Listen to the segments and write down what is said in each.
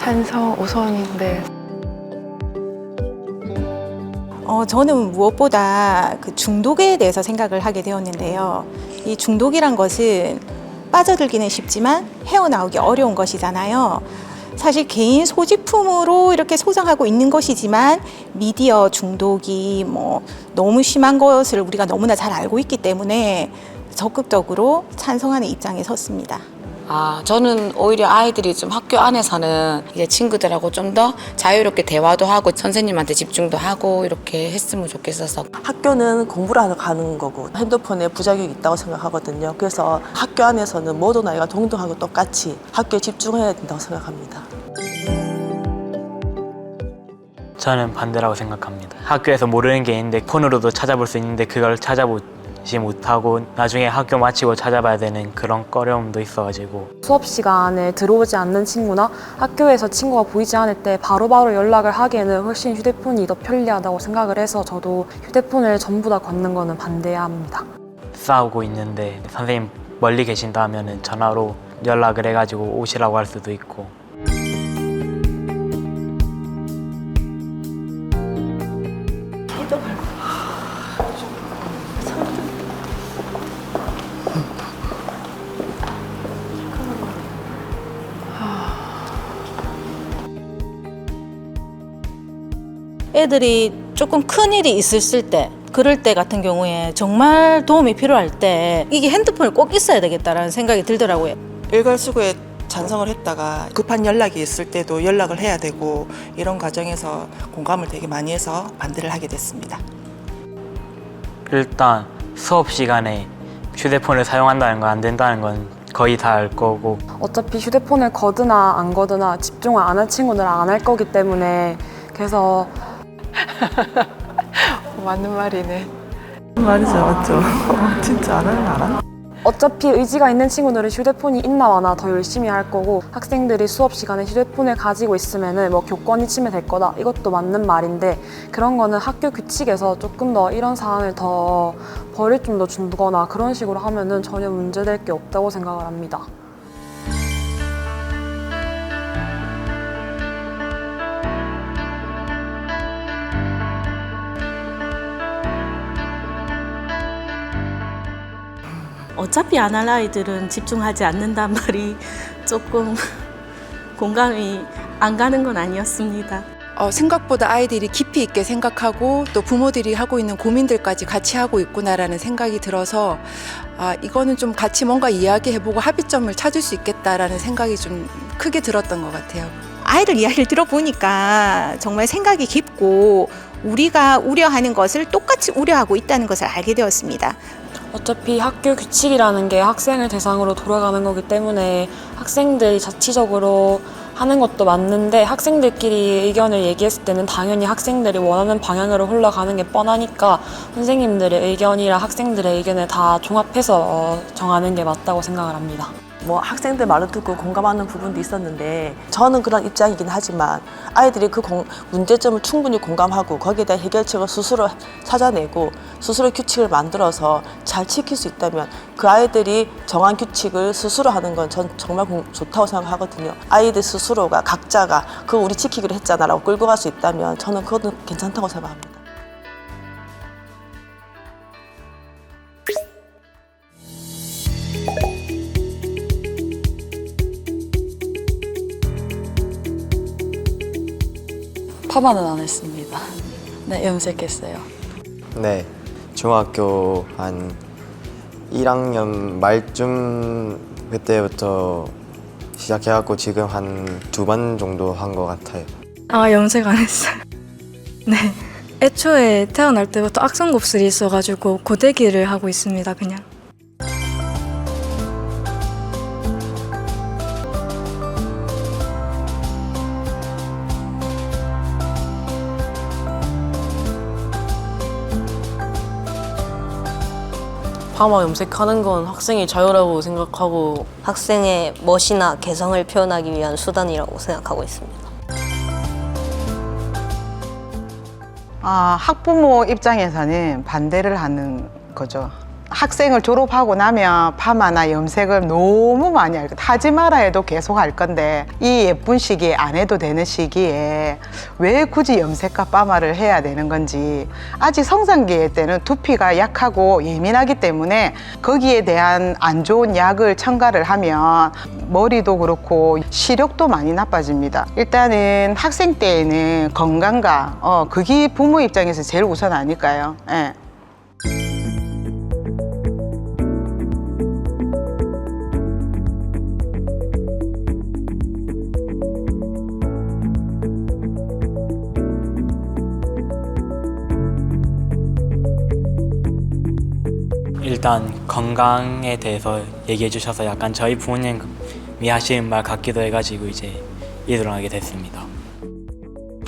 찬성 우선인데. 저는 무엇보다 그 중독에 대해서 생각을 하게 되었는데요. 이 중독이란 것은 빠져들기는 쉽지만 헤어나오기 어려운 것이잖아요. 사실 개인 소지품으로 이렇게 소장하고 있는 것이지만 미디어 중독이 너무 심한 것을 우리가 너무나 잘 알고 있기 때문에 적극적으로 찬성하는 입장에 섰습니다. 저는 오히려 아이들이 좀 학교 안에서는 이제 친구들하고 좀 더 자유롭게 대화도 하고 선생님한테 집중도 하고 이렇게 했으면 좋겠어서. 학교는 공부를 하러 가는 거고 핸드폰에 부작용이 있다고 생각하거든요. 그래서 학교 안에서는 모든 아이가 동등하고 똑같이 학교에 집중해야 된다고 생각합니다. 저는 반대라고 생각합니다. 학교에서 모르는 게 있는데 폰으로도 찾아볼 수 있는데 그걸 찾아보지 못하고 나중에 학교 마치고 찾아봐야 되는 그런 꺼려움도 있어가지고. 수업 시간에 들어오지 않는 친구나 학교에서 친구가 보이지 않을 때 바로바로 연락을 하기에는 훨씬 휴대폰이 더 편리하다고 생각을 해서 저도 휴대폰을 전부 다 걷는 거는 반대해야 합니다. 싸우고 있는데 선생님 멀리 계신다 하면은 전화로 연락을 해가지고 오시라고 할 수도 있고. 애들이 조금 큰 일이 있었을 때, 그럴 때 같은 경우에 정말 도움이 필요할 때 이게 핸드폰을 꼭 있어야 되겠다라는 생각이 들더라고요. 일괄수거에 찬성을 했다가 급한 연락이 있을 때도 연락을 해야 되고 이런 과정에서 공감을 되게 많이 해서 반대를 하게 됐습니다. 일단 수업 시간에 휴대폰을 사용한다는 건 안 된다는 건 거의 다 알 거고, 어차피 휴대폰을 거드나 안 거드나 집중을 안 할 친구들은 안 할 거기 때문에 그래서 맞는 말이네. 맞죠. 진짜 안 하면 알아? 어차피 의지가 있는 친구들은 휴대폰이 있나 마나 더 열심히 할 거고 학생들이 수업 시간에 휴대폰을 가지고 있으면은 교권이 침해될 거다. 이것도 맞는 말인데 그런 거는 학교 규칙에서 조금 더 이런 사안을 더 벌을 좀 더 준거나 그런 식으로 하면은 전혀 문제될 게 없다고 생각을 합니다. 어차피 안 할 아이들은 집중하지 않는단 말이 조금 공감이 안 가는 건 아니었습니다. 생각보다 아이들이 깊이 있게 생각하고 또 부모들이 하고 있는 고민들까지 같이 하고 있구나라는 생각이 들어서 이거는 좀 같이 뭔가 이야기해보고 합의점을 찾을 수 있겠다라는 생각이 좀 크게 들었던 것 같아요. 아이들 이야기를 들어보니까 정말 생각이 깊고 우리가 우려하는 것을 똑같이 우려하고 있다는 것을 알게 되었습니다. 어차피 학교 규칙이라는 게 학생을 대상으로 돌아가는 거기 때문에 학생들이 자치적으로 하는 것도 맞는데 학생들끼리 의견을 얘기했을 때는 당연히 학생들이 원하는 방향으로 흘러가는 게 뻔하니까 선생님들의 의견이랑 학생들의 의견을 다 종합해서 정하는 게 맞다고 생각을 합니다. 학생들 말을 듣고 공감하는 부분도 있었는데 저는 그런 입장이긴 하지만 아이들이 그 문제점을 충분히 공감하고 거기에 대한 해결책을 스스로 찾아내고 스스로 규칙을 만들어서 잘 지킬 수 있다면 그 아이들이 정한 규칙을 스스로 하는 건 전 정말 좋다고 생각하거든요. 아이들 스스로가 각자가 그거 우리 지키기로 했잖아 라고 끌고 갈 수 있다면 저는 그것도 괜찮다고 생각합니다. 파마는 안 했습니다. 네, 염색했어요. 네, 중학교 한 1학년 말쯤 그때부터 시작해갖고 지금 한 2번 정도 한 것 같아요. 염색 안 했어요. 네, 애초에 태어날 때부터 악성 곱슬이 있어가지고 고데기를 하고 있습니다, 그냥. 파마 염색하는 건 학생의 자유라고 생각하고 학생의 멋이나 개성을 표현하기 위한 수단이라고 생각하고 있습니다. 학부모 입장에서는 반대를 하는 거죠. 학생을 졸업하고 나면 파마나 염색을 너무 많이 하지 마라 해도 계속 할 건데 이 예쁜 시기에 안 해도 되는 시기에 왜 굳이 염색과 파마를 해야 되는 건지 아직 성장기 때는 두피가 약하고 예민하기 때문에 거기에 대한 안 좋은 약을 첨가를 하면 머리도 그렇고 시력도 많이 나빠집니다. 일단은 학생 때에는 건강과 그게 부모 입장에서 제일 우선 아닐까요? 예. 일단 건강에 대해서 얘기해 주셔서 약간 저희 부모님이 하시는 말 같기도 해가지고 이제 일어나게 됐습니다.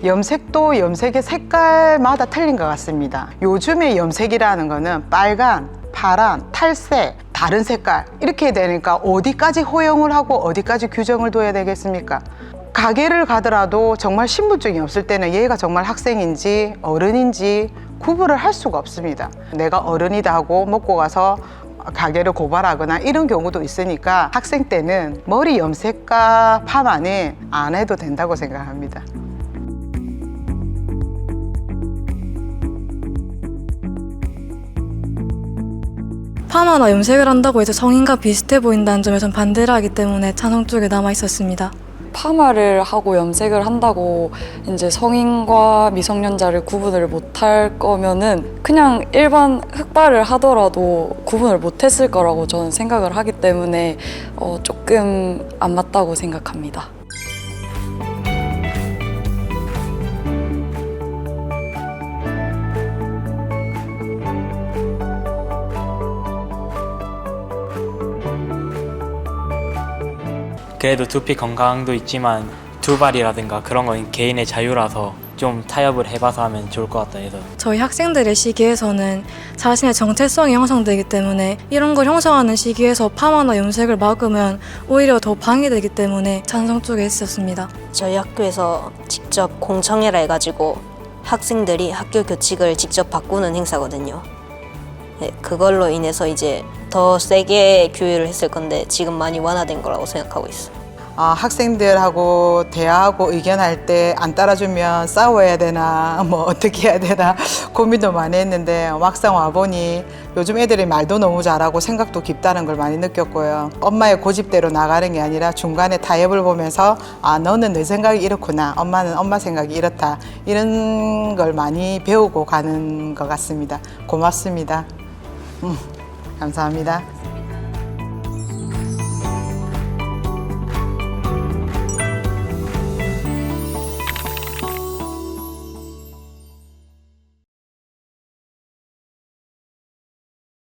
염색도 염색의 색깔마다 틀린 것 같습니다. 요즘에 염색이라는 거는 빨간, 파란, 탈색, 다른 색깔 이렇게 되니까 어디까지 허용을 하고 어디까지 규정을 둬야 되겠습니까? 가게를 가더라도 정말 신분증이 없을 때는 얘가 정말 학생인지 어른인지 구분을 할 수가 없습니다. 내가 어른이다 하고 먹고 가서 가게를 고발하거나 이런 경우도 있으니까 학생 때는 머리 염색과 파마는 안 해도 된다고 생각합니다. 파마나 염색을 한다고 해서 성인과 비슷해 보인다는 점에 전 반대를 하기 때문에 찬성 쪽에 남아 있었습니다. 파마를 하고 염색을 한다고 이제 성인과 미성년자를 구분을 못할 거면은 그냥 일반 흑발을 하더라도 구분을 못했을 거라고 저는 생각을 하기 때문에 조금 안 맞다고 생각합니다. 그래도 두피 건강도 있지만 두발이라든가 그런 건 개인의 자유라서 좀 타협을 해봐서 하면 좋을 것 같다 해서. 저희 학생들의 시기에서는 자신의 정체성이 형성되기 때문에 이런 걸 형성하는 시기에서 파마나 염색을 막으면 오히려 더 방해되기 때문에 찬성 쪽에 있었습니다. 저희 학교에서 직접 공청회라 해가지고 학생들이 학교 규칙을 직접 바꾸는 행사거든요. 네, 그걸로 인해서 이제 더 세게 규율을 했을 건데 지금 많이 완화된 거라고 생각하고 있어요. 학생들하고 대화하고 의견할 때 안 따라주면 싸워야 되나 뭐 어떻게 해야 되나 고민도 많이 했는데 막상 와보니 요즘 애들이 말도 너무 잘하고 생각도 깊다는 걸 많이 느꼈고요. 엄마의 고집대로 나가는 게 아니라 중간에 타협을 보면서 너는 내 생각이 이렇구나, 엄마는 엄마 생각이 이렇다, 이런 걸 많이 배우고 가는 것 같습니다. 고맙습니다. 감사합니다.